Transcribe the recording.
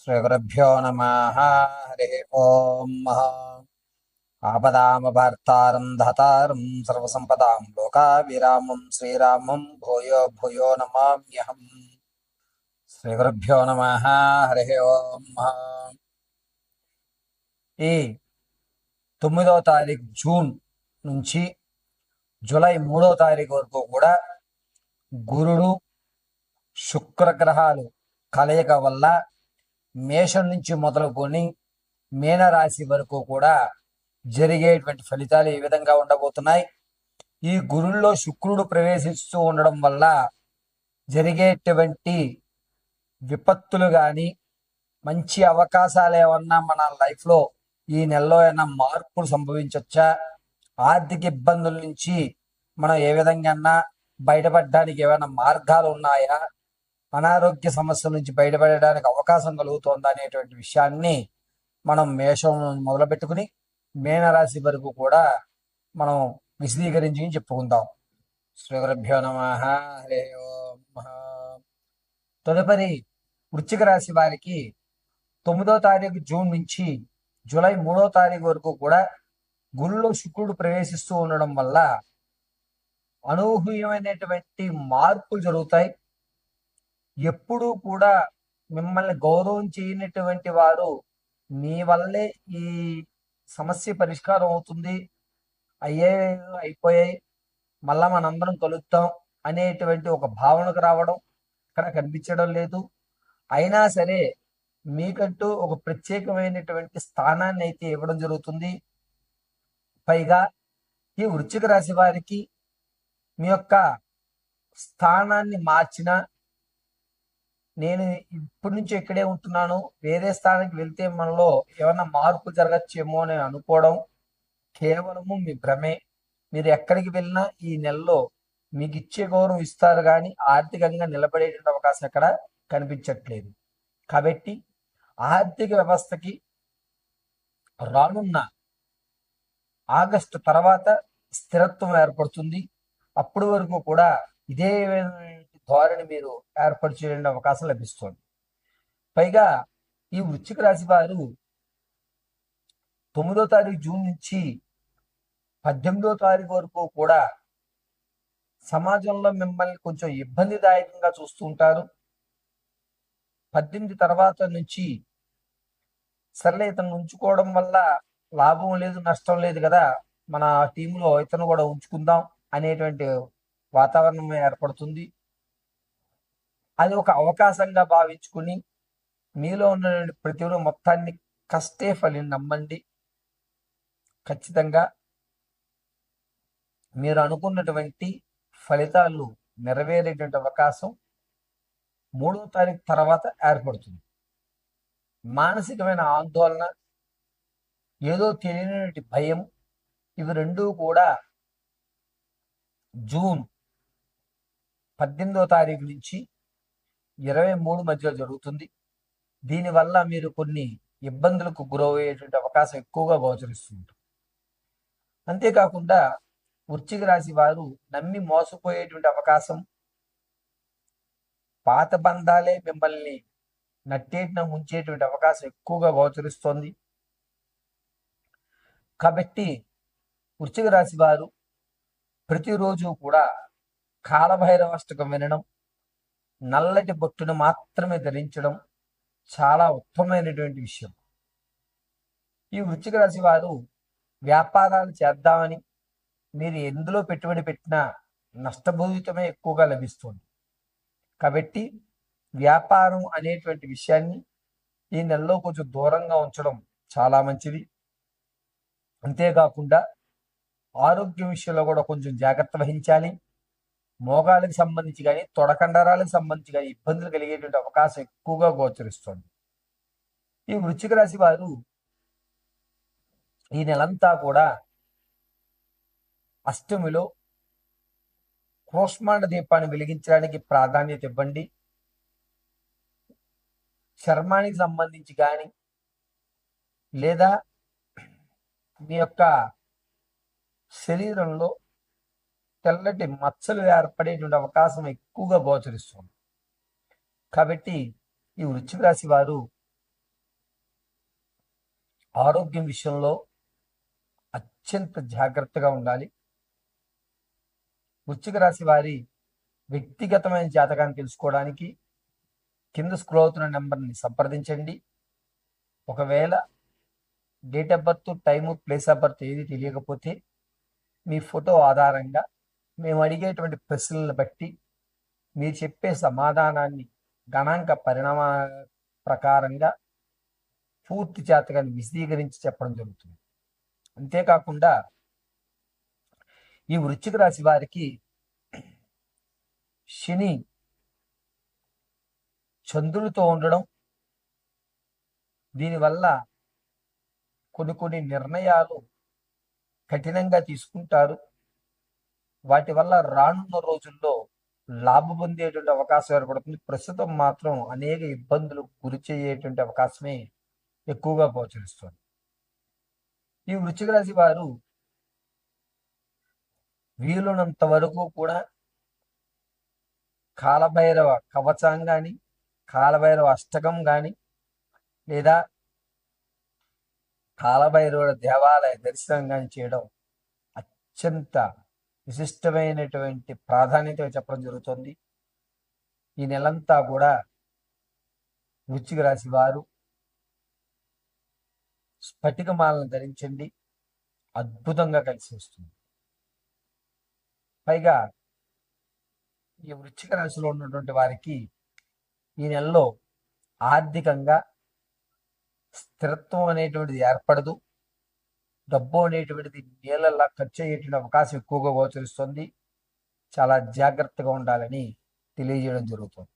శ్రీగురుభ్యో నమ. హరి ఓం. ఆపదామభర్తారం ధాతారం సర్వసంపదాం లోకాభిరామం శ్రీరామం భూయో భూయో నమామ్యహం. శ్రీగురుభ్యో నమ. హరి ఓం. ఈ 9వ తారీఖు జూన్ నుంచి జూలై 3వ తారీఖు వరకు కూడా గురుడు శుక్రగ్రహాలు కలయిక వల్ల మేషం నుంచి మొదలుకొని మీనరాశి వరకు కూడా జరిగేటువంటి ఫలితాలు ఈ విధంగా ఉండబోతున్నాయి. ఈ గురుల్లో శుక్రుడు ప్రవేశిస్తూ ఉండడం వల్ల జరిగేటువంటి విపత్తులు కానీ మంచి అవకాశాలు ఏమన్నా మన లైఫ్లో ఈ నెలలో ఏమన్నా మార్పులు సంభవించవచ్చా, ఆర్థిక ఇబ్బందుల నుంచి మనం ఏ విధంగా బయటపడడానికి ఏమైనా మార్గాలు ఉన్నాయా, అనారోగ్య సమస్యల నుంచి బయటపడడానికి అవకాశం కలుగుతోందా అనేటువంటి విషయాన్ని మనం మేషం మొదలు పెట్టుకుని మీనరాశి వరకు కూడా మనం విశదీకరించి చెప్పుకుందాం. శ్రీగురుభ్యో నమః. హరి ఓం. తదుపరి వృశ్చిక రాశి వారికి 9వ తారీఖు జూన్ నుంచి జూలై 3వ తారీఖు వరకు కూడా గురులో శుక్రుడు ప్రవేశిస్తూ ఉండడం వల్ల అనూహ్యమైనటువంటి మార్పులు జరుగుతాయి. ఎప్పుడూ కూడా మిమ్మల్ని గౌరవం చేయనటువంటి వారు మీ వల్లే ఈ సమస్య పరిష్కారం అవుతుంది, అయిపోయాయి, మళ్ళా మనందరం కలుద్దాం అనేటువంటి ఒక భావనకు రావడం ఇక్కడ కనిపించడం లేదు. అయినా సరే మీకంటూ ఒక ప్రత్యేకమైనటువంటి స్థానాన్ని అయితే ఇవ్వడం జరుగుతుంది. పైగా ఈ వృశ్చిక రాశి వారికి మీ యొక్క స్థానాన్ని మార్చిన, నేను ఇప్పటి నుంచి ఇక్కడే ఉంటున్నాను, వేరే స్థానానికి వెళ్తే మనలో ఏమైనా మార్పు జరగచ్చేమో అని అనుకోవడం కేవలము మీ భ్రమే. మీరు ఎక్కడికి వెళ్ళినా ఈ నెలలో మీకు ఇచ్చే గౌరవం ఇస్తారు, కానీ ఆర్థికంగా నిలబడేటువంటి అవకాశం ఎక్కడ కనిపించట్లేదు. కాబట్టి ఆర్థిక వ్యవస్థకి రానున్న ఆగస్టు తర్వాత స్థిరత్వం ఏర్పడుతుంది. అప్పటి వరకు కూడా ఇదే ధోరణి మీరు ఏర్పరిచే అవకాశం లభిస్తుంది. పైగా ఈ వృశ్చిక రాశి వారు 9వ తారీఖు జూన్ నుంచి 18వ తారీఖు వరకు కూడా సమాజంలో మిమ్మల్ని కొంచెం ఇబ్బందిదాయకంగా చూస్తూ ఉంటారు. 18 తర్వాత నుంచి సర్లే ఇతను ఉంచుకోవడం వల్ల లాభం లేదు నష్టం లేదు కదా, మన టీంలో ఇతను కూడా ఉంచుకుందాం అనేటువంటి వాతావరణం ఏర్పడుతుంది. అది ఒక అవకాశంగా భావించుకుని మీలో ఉన్న ప్రతిభ మొత్తాన్ని కష్టే ఫలిని నమ్మండి. ఖచ్చితంగా మీరు అనుకున్నటువంటి ఫలితాలు నెరవేరేటువంటి అవకాశం 3వ తారీఖు తర్వాత ఏర్పడుతుంది. మానసికమైన ఆందోళన, ఏదో తెలియని భయం, ఇవి రెండూ కూడా జూన్ 18వ తారీఖు నుంచి 23 మధ్యలో జరుగుతుంది. దీనివల్ల మీరు కొన్ని ఇబ్బందులకు గురయ్యేటువంటి అవకాశం ఎక్కువగా గోచరిస్తుంది. అంతేకాకుండా వృశ్చిక రాశి వారు నమ్మి మోసపోయేటువంటి అవకాశం, పాత బంధాలే మిమ్మల్ని నట్టేటిన ముంచేటువంటి అవకాశం ఎక్కువగా గోచరిస్తోంది. కాబట్టి వృశ్చిక రాశి వారు ప్రతిరోజు కూడా కాలభైరవాష్టకం వినడం, నల్లటి బొట్టును మాత్రమే ధరించడం చాలా ఉత్తమమైనటువంటి విషయం. ఈ వృశ్చిక రాశి వారు వ్యాపారాలు చేద్దామని మీరు ఎందులో పెట్టుబడి పెట్టినా నష్టభూయితమే ఎక్కువగా లభిస్తుంది. కాబట్టి వ్యాపారం అనేటువంటి విషయాన్ని ఈ నెలలో కొంచెం దూరంగా ఉంచడం చాలా మంచిది. అంతేకాకుండా ఆరోగ్యం విషయంలో కూడా కొంచెం జాగ్రత్త వహించాలి. మోకాళ్ళకి సంబంధించి కానీ తొడకండరాలకు సంబంధించి కానీ ఇబ్బందులు కలిగేటువంటి అవకాశం ఎక్కువగా గోచరిస్తుంది. ఈ వృశ్చిక రాశి వారు ఈ నెలంతా కూడా అష్టమిలో కూష్మాండ దీపాన్ని వెలిగించడానికి ప్రాధాన్యత ఇవ్వండి. చర్మానికి సంబంధించి కానీ లేదా మీ యొక్క శరీరంలో తెల్లటి మచ్చలు ఏర్పడేటువంటి అవకాశం ఎక్కువగా గోచరిస్తుంది. కాబట్టి ఈ వృశ్చిక రాశి వారు ఆరోగ్యం విషయంలో అత్యంత జాగ్రత్తగా ఉండాలి. వృశ్చిక రాశి వారి వ్యక్తిగతమైన జాతకాన్ని తెలుసుకోవడానికి కింద స్క్రోల్ అవుతున్న నెంబర్ని సంప్రదించండి. ఒకవేళ date of birth, time, place of birth ఏది తెలియకపోతే మీ ఫోటో ఆధారంగా మేము అడిగేటువంటి ప్రశ్నలను బట్టి మీరు చెప్పే సమాధానాన్ని గణాంక పరిణామ ప్రకారంగా పూర్తి జాతకాన్ని విశదీకరించి చెప్పడం జరుగుతుంది. అంతేకాకుండా ఈ వృశ్చిక రాశి వారికి శని చంద్రుడితో ఉండడం, దీనివల్ల కొన్ని నిర్ణయాలు కఠినంగా తీసుకుంటారు. వాటి వల్ల రానున్న రోజుల్లో లాభం పొందేటువంటి అవకాశం ఏర్పడుతుంది. ప్రస్తుతం మాత్రం అనేక ఇబ్బందులు గురి చేయేటువంటి అవకాశమే ఎక్కువగా గోచరిస్తుంది. ఈ వృశ్చిక రాశి వారు వీలున్నంత వరకు కూడా కాలభైరవ కవచం కానీ, కాలభైరవ అష్టకం కానీ, లేదా కాలభైరవుల దేవాలయ దర్శనం కానీ చేయడం అత్యంత విశిష్టమైనటువంటి ప్రాధాన్యత చెప్పడం జరుగుతుంది. ఈ నెలంతా కూడా వృశ్చిక రాశి వారు స్ఫటికమాలను ధరించండి, అద్భుతంగా కలిసి వస్తుంది. పైగా ఈ వృశ్చిక రాశిలో ఉన్నటువంటి వారికి ఈ నెలలో ఆర్థికంగా స్థిరత్వం అనేటువంటిది ఏర్పడదు. డబ్బు అనేటువంటిది నీళ్ళలా ఖర్చు అయ్యేటువంటి అవకాశం ఎక్కువగా గోచరిస్తుంది. చాలా జాగ్రత్తగా ఉండాలని తెలియజేయడం జరుగుతుంది.